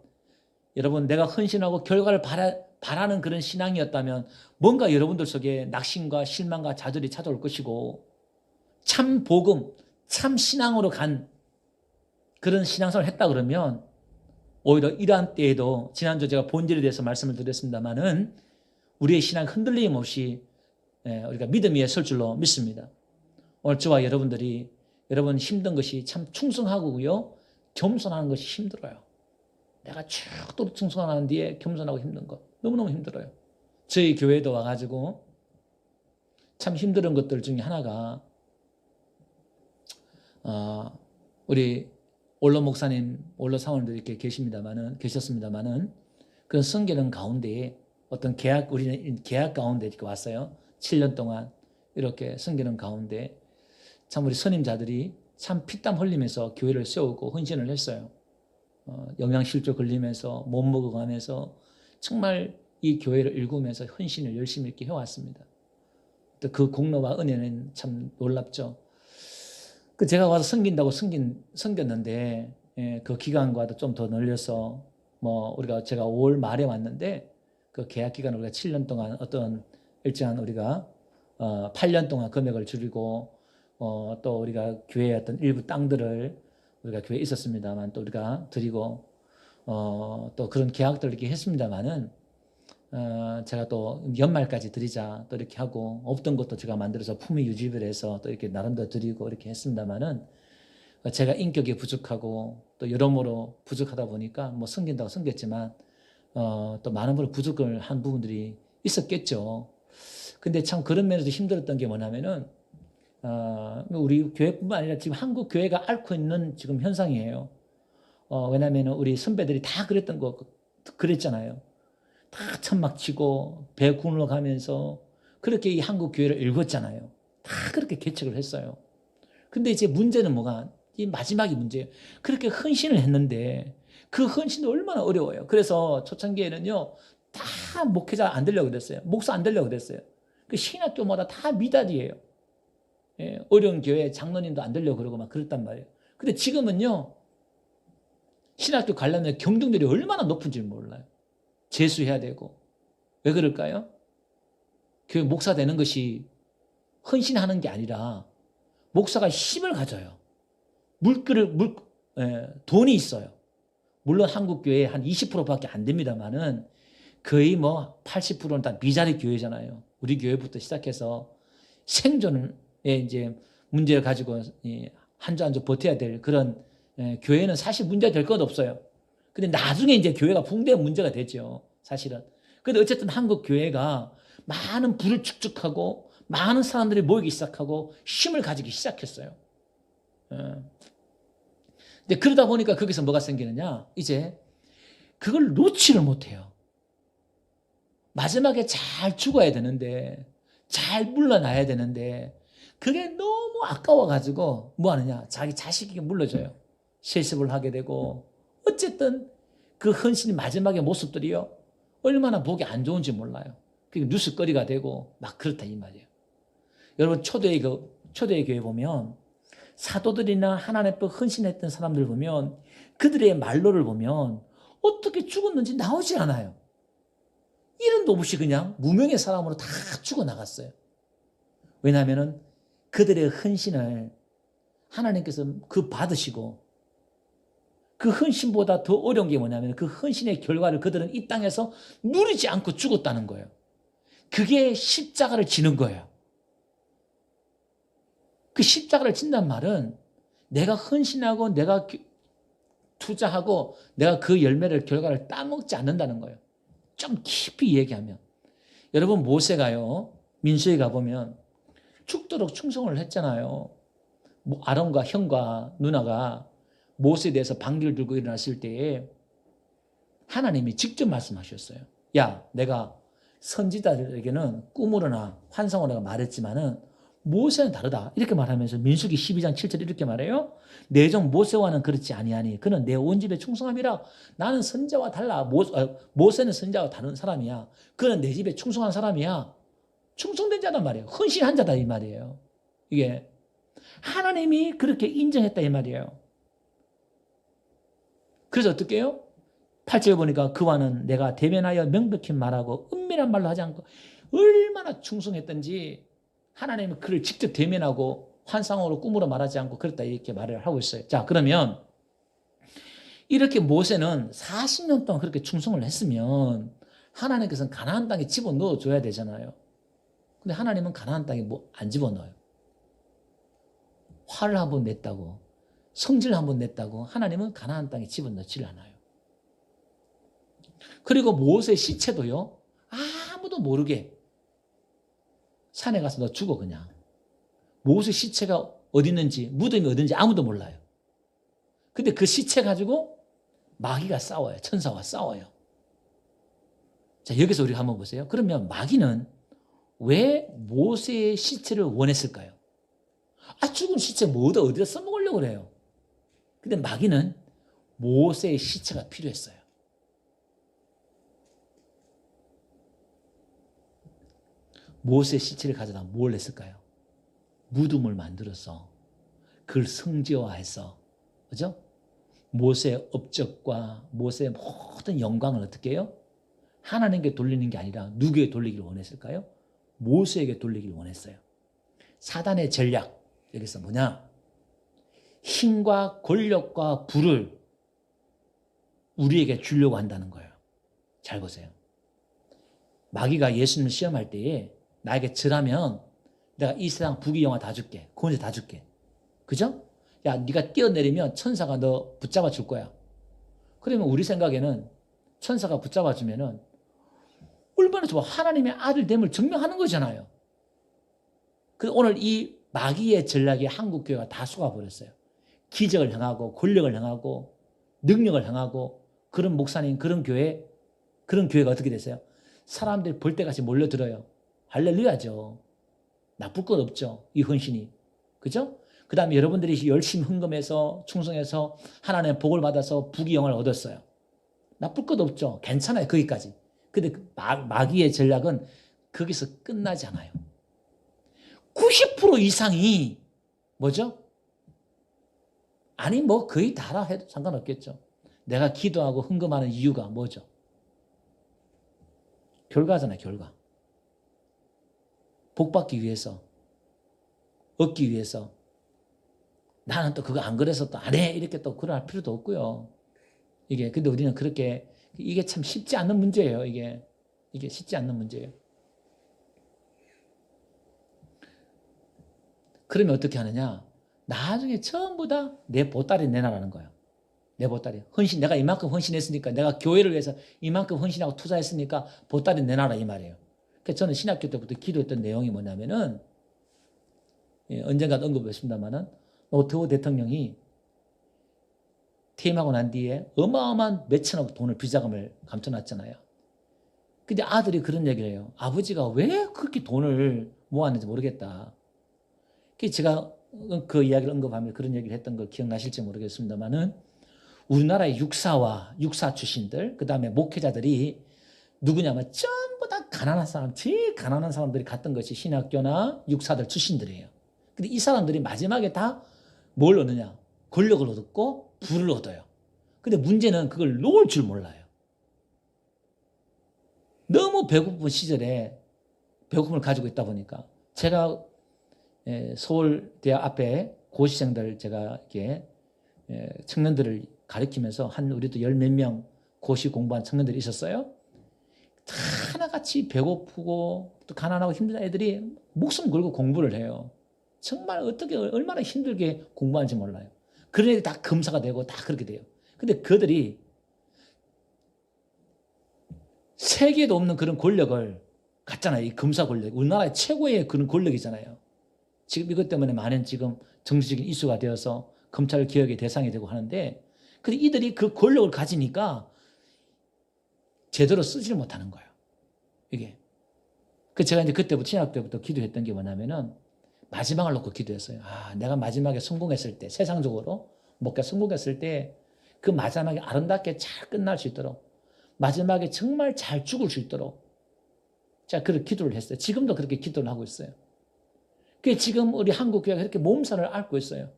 여러분 내가 헌신하고 결과를 바라는 그런 신앙이었다면 뭔가 여러분들 속에 낙심과 실망과 좌절이 찾아올 것이고 참 복음, 참 신앙으로 간 그런 신앙생활을 했다 그러면 오히려 이러한 때에도 지난주 제가 본질에 대해서 말씀을 드렸습니다만은 우리의 신앙 흔들림 없이 우리가 믿음 위에 설 줄로 믿습니다. 오늘 저와 여러분들이 여러분 힘든 것이 참 충성하고요 겸손하는 것이 힘들어요. 내가 쭉 또 충성하는 뒤에 겸손하고 힘든 거 너무너무 힘들어요. 저희 교회도 와가지고 참 힘든 것들 중에 하나가 우리 원로 목사님, 원로 사원들 이렇게 계셨습니다만은 그런 성결한 가운데에 어떤 우리는 계약 가운데 이렇게 왔어요. 7년 동안 이렇게 성결한 가운데 참 우리 선임자들이 참 피땀 흘리면서 교회를 세우고 헌신을 했어요. 영양실조 걸리면서 못 먹어가면서 정말 이 교회를 일구면서 헌신을 열심히 이렇게 해왔습니다. 또 그 공로와 은혜는 참 놀랍죠. 제가 와서 섬긴다고 섬겼는데 그 기간과도 좀 더 늘려서 제가 5월 말에 왔는데 그 계약 기간 우리가 7년 동안 어떤 일정한 우리가 8년 동안 금액을 줄이고 또 우리가 교회의 어떤 일부 땅들을 우리가 교회에 있었습니다만 또 우리가 드리고 또 그런 계약들을 이렇게 했습니다만은 제가 또 연말까지 드리자 또 이렇게 하고 없던 것도 제가 만들어서 품위 유지를 해서 또 이렇게 나름대로 드리고 이렇게 했습니다만은 제가 인격이 부족하고 또 여러모로 부족하다 보니까 섬긴다고 섬겼지만 또 많은 분을 부족을 한 부분들이 있었겠죠. 근데 참 그런 면에서 힘들었던 게 뭐냐면은 우리 교회뿐만 아니라 지금 한국 교회가 앓고 있는 지금 현상이에요. 왜냐하면 우리 선배들이 다 그랬잖아요. 다 천막 치고 배 구르러 가면서 그렇게 이 한국 교회를 읽었잖아요. 다 그렇게 개척을 했어요. 근데 이제 문제는 뭐가 이 마지막이 문제예요. 그렇게 헌신을 했는데 그 헌신도 얼마나 어려워요. 그래서 초창기에는요 다 목회자 안 되려고 그랬어요. 목사 안 되려고 그랬어요. 그 신학교마다 다 미달이에요. 어려운 교회 장로님도 안 되려고 그러고 막 그랬단 말이에요. 근데 지금은요 신학교 가려면 경쟁률이 얼마나 높은지 몰라요. 재수해야 되고. 왜 그럴까요? 교회 목사 되는 것이 헌신하는 게 아니라 목사가 힘을 가져요. 돈이 있어요. 물론 한국 교회 한 20%밖에 안 됩니다만은 거의 80%는 다 미자리 교회잖아요. 우리 교회부터 시작해서 생존에 이제 문제를 가지고 한 주 한 주 버텨야 될 그런 교회는 사실 문제가 될 것 없어요. 근데 나중에 이제 교회가 붕대가 문제가 되죠. 사실은. 근데 어쨌든 한국 교회가 많은 부를 축적하고 많은 사람들이 모이기 시작하고 힘을 가지기 시작했어요. 근데 그러다 보니까 거기서 뭐가 생기느냐? 이제 그걸 놓지를 못해요. 마지막에 잘 죽어야 되는데 잘 물러나야 되는데 그게 너무 아까워가지고 뭐 하느냐? 자기 자식에게 물려줘요. 실습을 하게 되고 어쨌든 그 헌신의 마지막의 모습들이요. 얼마나 보기 안 좋은지 몰라요. 그게 뉴스거리가 되고 막 그렇다 이 말이에요. 여러분 초대의 교회 보면 사도들이나 하나님 앞에 헌신했던 사람들 보면 그들의 말로를 보면 어떻게 죽었는지 나오지 않아요. 이름도 없이 그냥 무명의 사람으로 다 죽어나갔어요. 왜냐하면 그들의 헌신을 하나님께서 그 받으시고 그 헌신보다 더 어려운 게 뭐냐면 그 헌신의 결과를 그들은 이 땅에서 누리지 않고 죽었다는 거예요. 그게 십자가를 지는 거예요. 그 십자가를 진단 말은 내가 헌신하고 내가 투자하고 내가 그 열매를 결과를 따먹지 않는다는 거예요. 좀 깊이 얘기하면 여러분 모세가요 민수에 가보면 죽도록 충성을 했잖아요. 아론과 형과 누나가 모세에 대해서 방귀를 들고 일어났을 때에 하나님이 직접 말씀하셨어요. 야, 내가 선지자들에게는 꿈으로나 환상으로나 말했지만은 모세는 다르다. 이렇게 말하면서 민수기 12장 7절 이렇게 말해요. 내 종 모세와는 그렇지 아니하니 그는 내 온 집에 충성함이라. 나는 선지자와 달라. 모세는 선지자와 다른 사람이야. 그는 내 집에 충성한 사람이야. 충성된 자단 말이에요. 헌신한 자다 이 말이에요. 이게 하나님이 그렇게 인정했다 이 말이에요. 그래서 어떻게 해요? 8절에 보니까 그와는 내가 대면하여 명백히 말하고 은밀한 말로 하지 않고 얼마나 충성했던지 하나님은 그를 직접 대면하고 환상으로 꿈으로 말하지 않고 그랬다 이렇게 말을 하고 있어요. 자, 그러면 이렇게 모세는 40년 동안 그렇게 충성을 했으면 하나님께서는 가나안 땅에 집어넣어 줘야 되잖아요. 근데 하나님은 가나안 땅에 뭐 안 집어넣어요. 화를 한번 냈다고 성질을 한번 냈다고 하나님은 가나안 땅에 집어넣지를 않아요. 그리고 모세의 시체도요 아무도 모르게 산에 가서 너 죽어 그냥. 모세 시체가 어디 있는지 무덤이 어디 있는지 아무도 몰라요. 근데 그 시체 가지고 마귀가 싸워요. 천사와 싸워요. 자, 여기서 우리가 한번 보세요. 그러면 마귀는 왜 모세의 시체를 원했을까요? 죽은 시체 뭐다 어디다 써먹으려고 그래요. 근데 마귀는 모세의 시체가 필요했어요. 모세의 시체를 가져다 뭘 했을까요? 무덤을 만들어서 그걸 성지화해서, 그죠? 모세의 업적과 모세의 모든 영광을 어떻게 해요? 하나님께 돌리는 게 아니라 누구에게 돌리기를 원했을까요? 모세에게 돌리기를 원했어요. 사단의 전략, 여기서 뭐냐? 힘과 권력과 부를 우리에게 주려고 한다는 거예요. 잘 보세요. 마귀가 예수님을 시험할 때에 나에게 절하면 내가 이 세상 부귀영화 다 줄게. 구원자 다 줄게. 그죠? 야, 네가 뛰어내리면 천사가 너 붙잡아 줄 거야. 그러면 우리 생각에는 천사가 붙잡아 주면은 얼마나 좋아. 하나님의 아들됨을 증명하는 거잖아요. 그 오늘 이 마귀의 전략이 한국 교회가 다 속아버렸어요. 기적을 행하고 권력을 행하고 능력을 행하고 그런 목사님, 그런 교회가 어떻게 됐어요? 사람들이 볼 때같이 몰려들어요. 할렐루야죠. 나쁠 것 없죠. 이 헌신이. 그죠? 그 다음에 여러분들이 열심히 헌금해서 충성해서 하나님의 복을 받아서 부귀영화를 얻었어요. 나쁠 것 없죠. 괜찮아요. 거기까지. 근데 마귀의 전략은 거기서 끝나지 않아요. 90% 이상이 뭐죠? 아니 뭐 거의 다라 해도 상관없겠죠. 내가 기도하고 헌금하는 이유가 뭐죠? 결과잖아요. 결과. 복 받기 위해서, 얻기 위해서. 나는 또 그거 안 그래서 또 안 해. 이렇게 또 그럴 필요도 없고요. 근데 우리는 그렇게, 이게 참 쉽지 않는 문제예요. 이게 쉽지 않는 문제예요. 그러면 어떻게 하느냐? 나중에 전부 다 내 보따리 내놔라는 거예요. 내 보따리. 내가 이만큼 헌신했으니까, 내가 교회를 위해서 이만큼 헌신하고 투자했으니까 보따리 내놔라 이 말이에요. 그래서 저는 신학교 때부터 기도했던 내용이 뭐냐면은, 언젠가 언급했습니다만은, 노태우 대통령이 퇴임하고 난 뒤에 어마어마한 몇천억 돈을 비자금을 감춰놨잖아요. 근데 아들이 그런 얘기를 해요. 아버지가 왜 그렇게 돈을 모았는지 모르겠다. 제가 그 이야기를 언급하며 그런 얘기를 했던 거 기억나실지 모르겠습니다만은 우리나라의 육사 출신들, 그 다음에 목회자들이 누구냐면 전부 다 가난한 사람, 제일 가난한 사람들이 갔던 것이 신학교나 육사들 출신들이에요. 근데 이 사람들이 마지막에 다 뭘 얻느냐? 권력을 얻고 부를 얻어요. 근데 문제는 그걸 놓을 줄 몰라요. 너무 배고픈 시절에 배고픔을 가지고 있다 보니까 제가 서울대학 앞에 고시생들 제가 이렇게 청년들을 가르치면서 한 우리도 열 몇 명 고시 공부한 청년들이 있었어요. 다 하나같이 배고프고 또 가난하고 힘든 애들이 목숨 걸고 공부를 해요. 정말 어떻게 얼마나 힘들게 공부하는지 몰라요. 그런 애들이 다 검사가 되고 다 그렇게 돼요. 근데 그들이 세계에도 없는 그런 권력을 갖잖아요. 이 검사 권력. 우리나라의 최고의 그런 권력이잖아요. 지금 이것 때문에 많은 지금 정치적인 이슈가 되어서 검찰 개혁의 대상이 되고 하는데, 근데 이들이 그 권력을 가지니까 제대로 쓰지를 못하는 거예요. 이게. 제가 이제 그때부터 신학 때부터 기도했던 게 뭐냐면은 마지막을 놓고 기도했어요. 내가 마지막에 성공했을 때, 세상적으로 목표 성공했을 때 그 마지막에 아름답게 잘 끝날 수 있도록, 마지막에 정말 잘 죽을 수 있도록 제가 그렇게 기도를 했어요. 지금도 그렇게 기도를 하고 있어요. 그게 지금 우리 한국 교회가 이렇게 몸살을 앓고 있어요.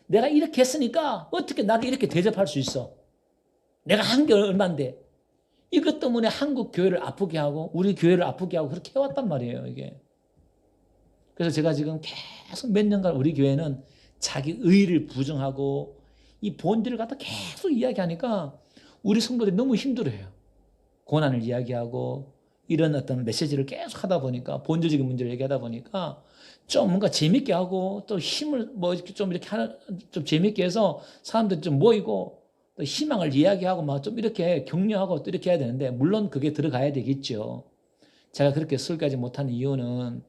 내가 이렇게 했으니까 어떻게 나를 이렇게 대접할 수 있어? 내가 한 게 얼만데. 이것 때문에 한국 교회를 아프게 하고 우리 교회를 아프게 하고 그렇게 해왔단 말이에요, 이게. 그래서 제가 지금 계속 몇 년간 우리 교회는 자기 의의를 부정하고 이 본질을 갖다 계속 이야기하니까 우리 성도들이 너무 힘들어해요. 고난을 이야기하고 이런 어떤 메시지를 계속 하다 보니까, 본질적인 문제를 얘기하다 보니까 좀 뭔가 재밌게 하고 또 힘을 뭐 좀 이렇게 하는, 좀 재밌게 해서 사람들 좀 모이고 또 희망을 이야기하고 막 좀 이렇게 격려하고 또 이렇게 해야 되는데, 물론 그게 들어가야 되겠죠. 제가 그렇게 설교하지 못하는 이유는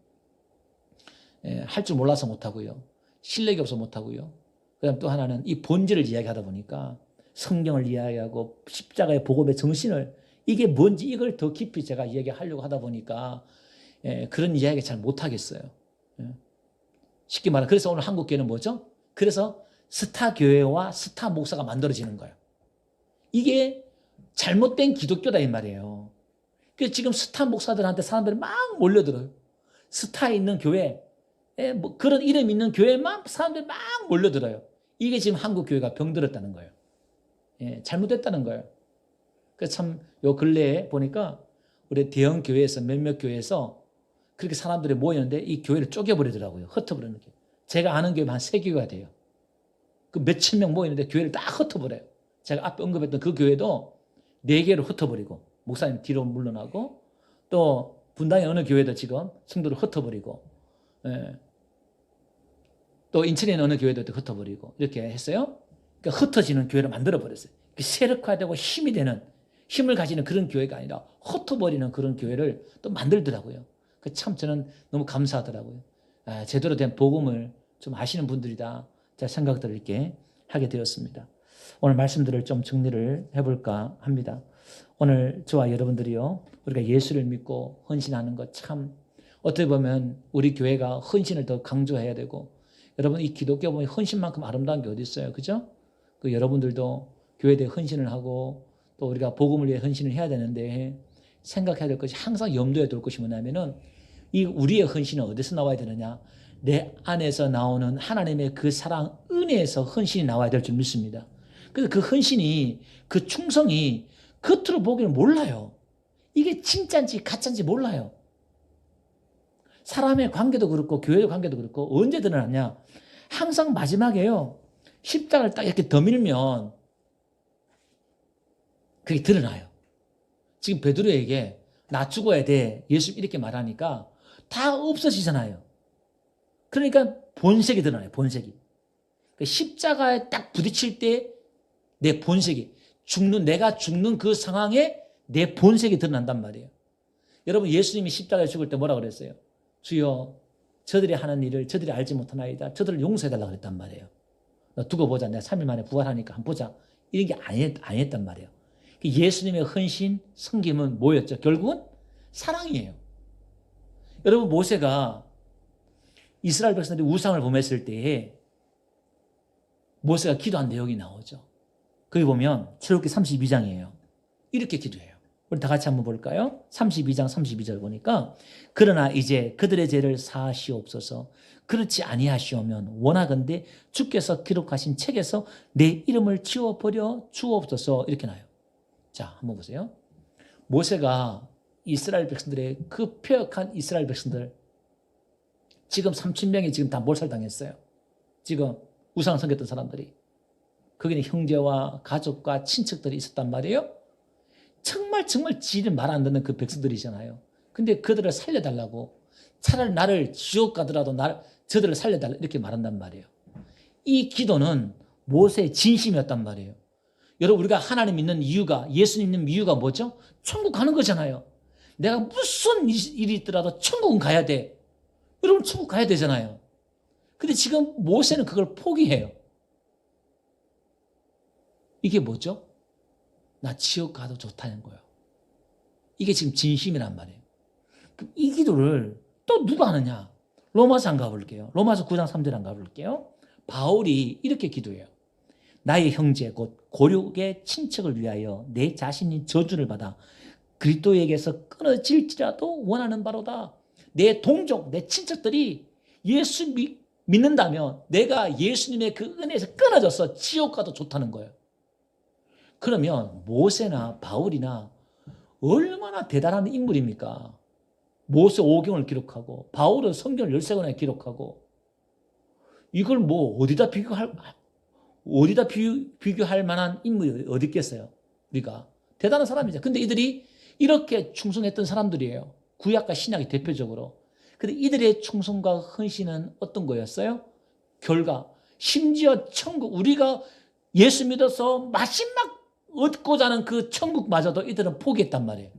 할 줄 몰라서 못하고요. 실력이 없어서 못하고요. 그 다음 또 하나는 이 본질을 이야기하다 보니까 성경을 이야기하고 십자가의 복음의 정신을, 이게 뭔지 이걸 더 깊이 제가 이야기하려고 하다 보니까 그런 이야기 잘 못하겠어요. 쉽게 말하면 그래서 오늘 한국교회는 뭐죠? 그래서 스타 교회와 스타 목사가 만들어지는 거예요. 이게 잘못된 기독교다 이 말이에요. 그래서 지금 스타 목사들한테 사람들이 막 몰려들어요. 스타에 있는 교회, 뭐 그런 이름 있는 교회만 사람들이 막 몰려들어요. 이게 지금 한국 교회가 병들었다는 거예요. 잘못됐다는 거예요. 그래서 참 요 근래에 보니까 우리 대형 교회에서 몇몇 교회에서 그렇게 사람들이 모였는데 이 교회를 쪼개버리더라고요. 흩어버리는 게. 제가 아는 교회만 한 3교회가 돼요. 그 몇천 명 모이는데 교회를 딱 흩어버려요. 제가 앞에 언급했던 그 교회도 4개로 흩어버리고 목사님 뒤로 물러나고, 또 분당의 어느 교회도 지금 성도를 흩어버리고, 또 인천의 어느 교회도 흩어버리고 이렇게 했어요. 그러니까 흩어지는 교회를 만들어버렸어요. 세력화되고 힘이 되는, 힘을 가지는 그런 교회가 아니라 흩어버리는 그런 교회를 또 만들더라고요. 참 저는 너무 감사하더라고요. 제대로 된 복음을 좀 아시는 분들이다, 제가 생각들을 이렇게 하게 되었습니다. 오늘 말씀들을 좀 정리를 해볼까 합니다. 오늘 저와 여러분들이요, 우리가 예수를 믿고 헌신하는 것, 참 어떻게 보면 우리 교회가 헌신을 더 강조해야 되고, 여러분 이 기독교 보면 헌신만큼 아름다운 게 어디 있어요, 그죠? 여러분들도 교회에 대해 헌신을 하고 또 우리가 복음을 위해 헌신을 해야 되는데, 생각해야 될 것이, 항상 염두에 둘 것이 뭐냐면은, 이 우리의 헌신은 어디서 나와야 되느냐? 내 안에서 나오는 하나님의 그 사랑, 은혜에서 헌신이 나와야 될 줄 믿습니다. 그래서 그 헌신이, 그 충성이 겉으로 보기는 몰라요. 이게 진짜인지 가짜인지 몰라요. 사람의 관계도 그렇고 교회의 관계도 그렇고 언제 드러나냐? 항상 마지막에요, 십자가를 딱 이렇게 더 밀면 그게 드러나요. 지금 베드로에게 나 죽어야 돼, 예수 이렇게 말하니까 다 없어지잖아요. 그러니까 본색이 드러나요. 본색이. 십자가에 딱 부딪힐 때 내 본색이, 내가 죽는 그 상황에 내 본색이 드러난단 말이에요. 여러분, 예수님이 십자가에 죽을 때 뭐라 그랬어요? 주여, 저들이 하는 일을 저들이 알지 못하나이다. 저들을 용서해달라고 그랬단 말이에요. 두고 보자, 내가 3일 만에 부활하니까 한번 보자, 이런 게 아니었단 말이에요. 예수님의 헌신, 섬김은 뭐였죠? 결국은 사랑이에요. 여러분, 모세가 이스라엘 백성들이 우상을 범했을 때에 모세가 기도한 내용이 나오죠. 거기 보면 출애굽기 32장이에요. 이렇게 기도해요. 우리 다 같이 한번 볼까요? 32장 32절 보니까 그러나 이제 그들의 죄를 사하시옵소서. 그렇지 아니하시오면 원하건대 주께서 기록하신 책에서 내 이름을 지워버려 주옵소서. 이렇게 나요. 자, 한번 보세요. 모세가 이스라엘 백성들의 그 폐역한 이스라엘 백성들 지금 3,000명이 지금 다 몰살당했어요. 지금 우상 섬겼던 사람들이. 거기는 형제와 가족과 친척들이 있었단 말이에요. 정말 지를 말 안 듣는 그 백성들이잖아요. 근데 그들을 살려달라고 차라리 나를 지옥 가더라도 저들을 살려달라 이렇게 말한단 말이에요. 이 기도는 모세의 진심이었단 말이에요. 여러분 우리가 하나님 믿는 이유가 예수님 믿는 이유가 뭐죠? 천국 가는 거잖아요. 내가 무슨 일이 있더라도 천국은 가야 돼. 여러분 천국 가야 되잖아요. 근데 지금 모세는 그걸 포기해요. 이게 뭐죠? 나 지옥 가도 좋다는 거예요. 이게 지금 진심이란 말이에요. 이 기도를 또 누가 하느냐? 로마서 안 가볼게요. 로마서 9장 3절 안 가볼게요. 바울이 이렇게 기도해요. 나의 형제 곧 고륙의 친척을 위하여 내 자신이 저주를 받아 그리스도에게서 끊어질지라도 원하는 바로다. 내 동족, 내 친척들이 예수 믿는다면 내가 예수님의 그 은혜에서 끊어져서 지옥 가도 좋다는 거예요. 그러면 모세나 바울이나 얼마나 대단한 인물입니까? 모세 5경을 기록하고 바울은 성경을 13권을 기록하고 이걸 뭐 어디다 비교할 만한 인물이 어디 있겠어요? 우리가 대단한 사람이죠. 근데 이들이 이렇게 충성했던 사람들이에요. 구약과 신약이 대표적으로. 근데 이들의 충성과 헌신은 어떤 거였어요? 결과 심지어 천국 우리가 예수 믿어서 마지막 얻고자 하는 그 천국마저도 이들은 포기했단 말이에요.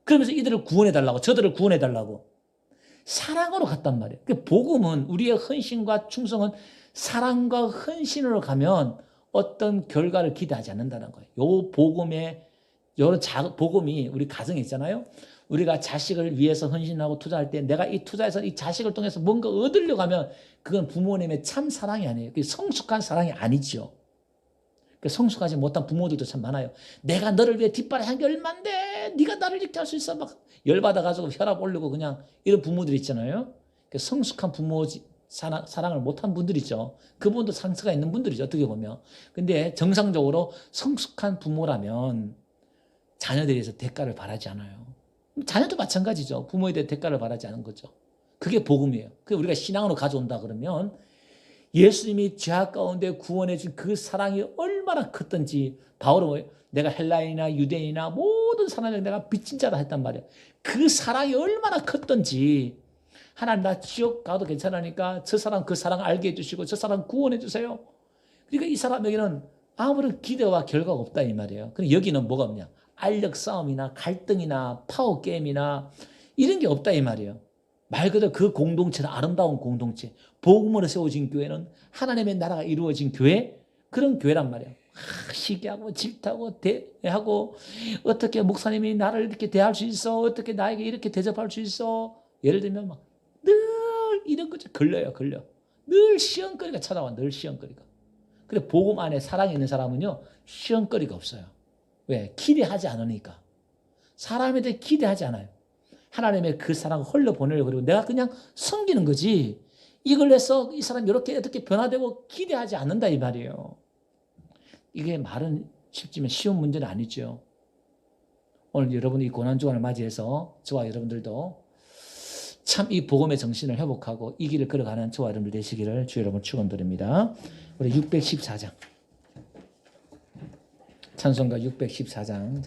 그러면서 이들을 구원해달라고 저들을 구원해달라고 사랑으로 갔단 말이에요. 복음은 우리의 헌신과 충성은 사랑과 헌신으로 가면 어떤 결과를 기대하지 않는다는 거예요. 요 복음의 복음이 우리 가정에 있잖아요. 우리가 자식을 위해서 헌신하고 투자할 때 내가 이 투자해서 이 자식을 통해서 뭔가 얻으려고 하면 그건 부모님의 참 사랑이 아니에요. 그게 성숙한 사랑이 아니죠. 성숙하지 못한 부모들도 참 많아요. 내가 너를 위해 뒷발에 한 게 얼만데 네가 나를 이렇게 할 수 있어 막 열받아가지고 혈압 올리고 그냥 이런 부모들 있잖아요. 성숙한 부모 사랑을 못한 분들 있죠. 그분도 상처가 있는 분들이죠. 어떻게 보면. 근데 정상적으로 성숙한 부모라면 자녀들에 대해서 대가를 바라지 않아요. 자녀도 마찬가지죠. 부모에 대해 대가를 바라지 않은 거죠. 그게 복음이에요. 그게 우리가 신앙으로 가져온다 그러면 예수님이 죄악 가운데 구원해 준 그 사랑이 얼마나 컸던지 바울은 내가 헬라인이나 유대인이나 모든 사람에게 내가 빚진 자다 했단 말이에요. 그 사랑이 얼마나 컸던지 하나님 나 지옥 가도 괜찮으니까 저 사람 그 사랑 알게 해주시고 저 사람 구원해 주세요. 그러니까 이 사람에게는 아무런 기대와 결과가 없다 이 말이에요. 근데 여기는 뭐가 없냐? 알력 싸움이나 갈등이나 파워 게임이나 이런 게 없다 이 말이에요. 말 그대로 그 공동체는 아름다운 공동체. 복음으로 세워진 교회는 하나님의 나라가 이루어진 교회, 그런 교회란 말이에요. 시기하고 질타하고 대하고 어떻게 목사님이 나를 이렇게 대할 수 있어? 어떻게 나에게 이렇게 대접할 수 있어? 예를 들면 막 늘 이런 거죠. 걸려. 늘 시험거리가 찾아와. 늘 시험거리가. 그래 복음 안에 사랑이 있는 사람은요. 시험거리가 없어요. 왜? 기대하지 않으니까. 사람에 대해 기대하지 않아요. 하나님의 그 사랑을 홀려 보내려고 그리고 내가 그냥 섬기는 거지. 이걸 해서 이 사람이 이렇게 어떻게 변화되고 기대하지 않는다 이 말이에요. 이게 말은 쉽지만 쉬운 문제는 아니죠. 오늘 여러분이 고난주간을 맞이해서 저와 여러분들도 참 이 복음의 정신을 회복하고 이 길을 걸어가는 저와 여러분들 되시기를 주 여러분 축원드립니다. 우리 614장 찬송가 614장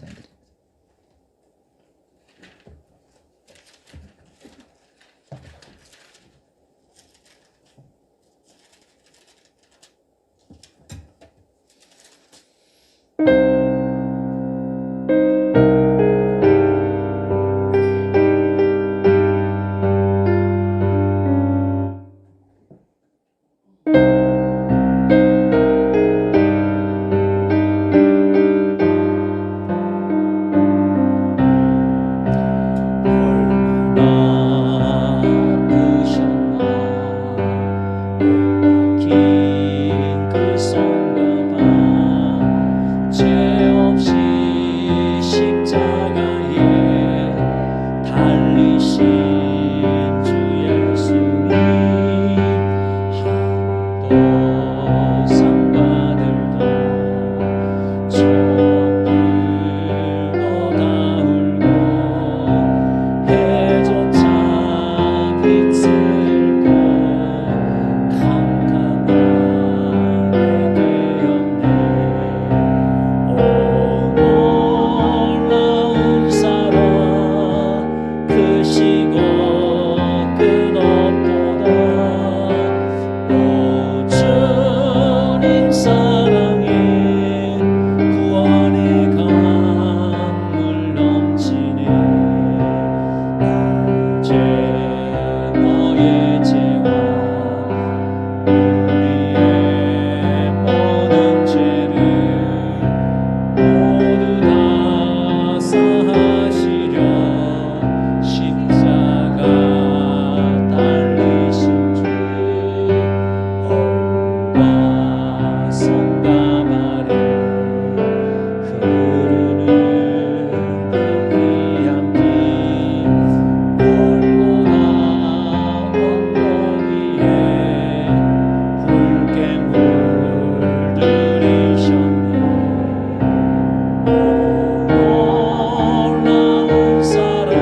놀라운 사랑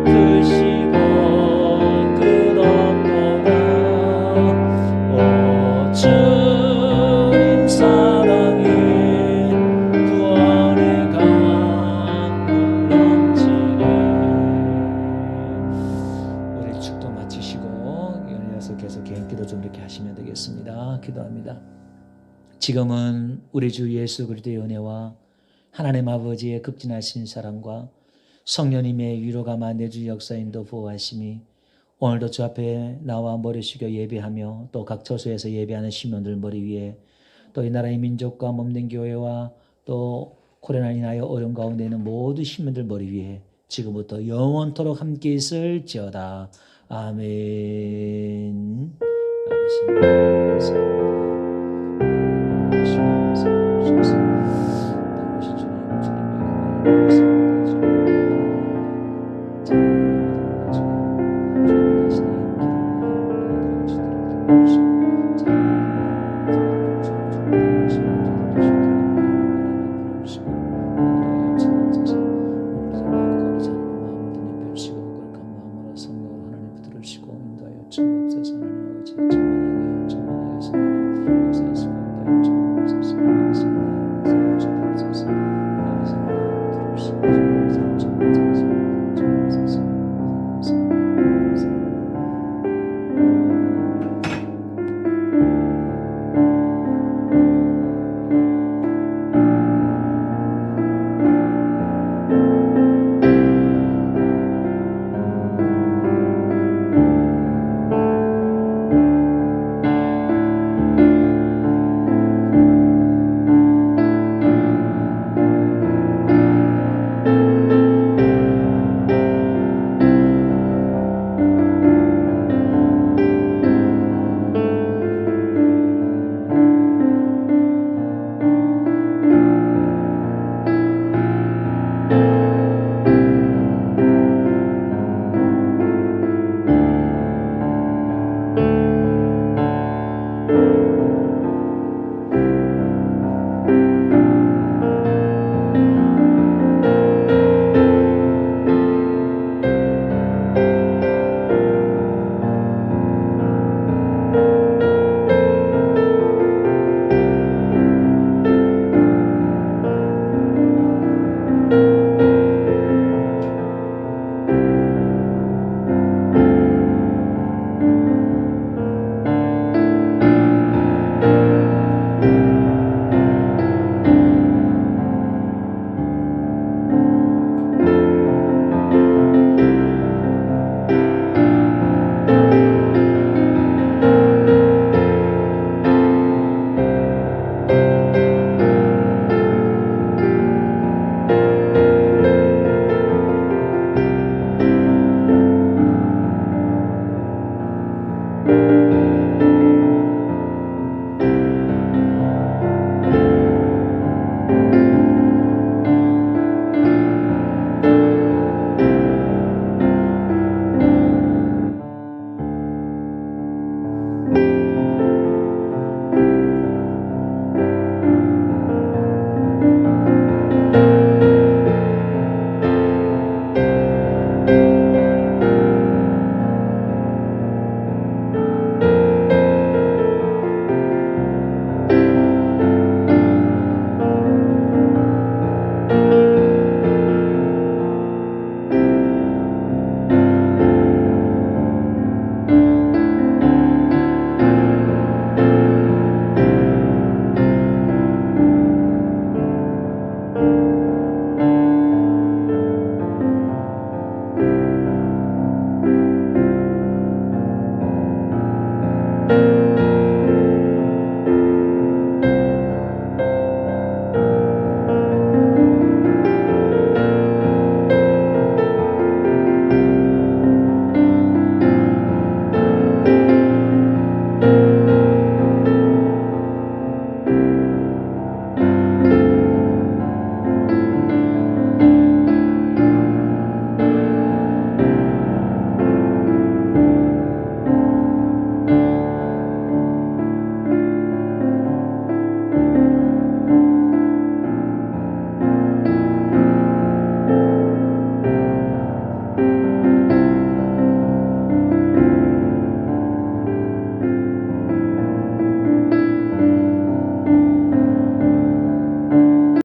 크시고 끝없도다. 오 주님 사랑이 구원의 강물 넘치네. 우리 축도 마치시고 연이어서 계속 개인 기도 좀 이렇게 하시면 되겠습니다. 기도합니다. 지금은 우리 주 예수 그리스도의 은혜와 하나님 아버지의 극진하신 사랑과 성령님의 위로가 내주 역사인도 보호하심이 오늘도 주 앞에 나와 머리 숙여 예배하며 또 각 처소에서 예배하는 시민들 머리 위에 또 이 나라의 민족과 몸된 교회와 또 코로나로 인하여 어려운 가운데 있는 모든 시민들 머리 위에 지금부터 영원토록 함께 있을지어다. 아멘.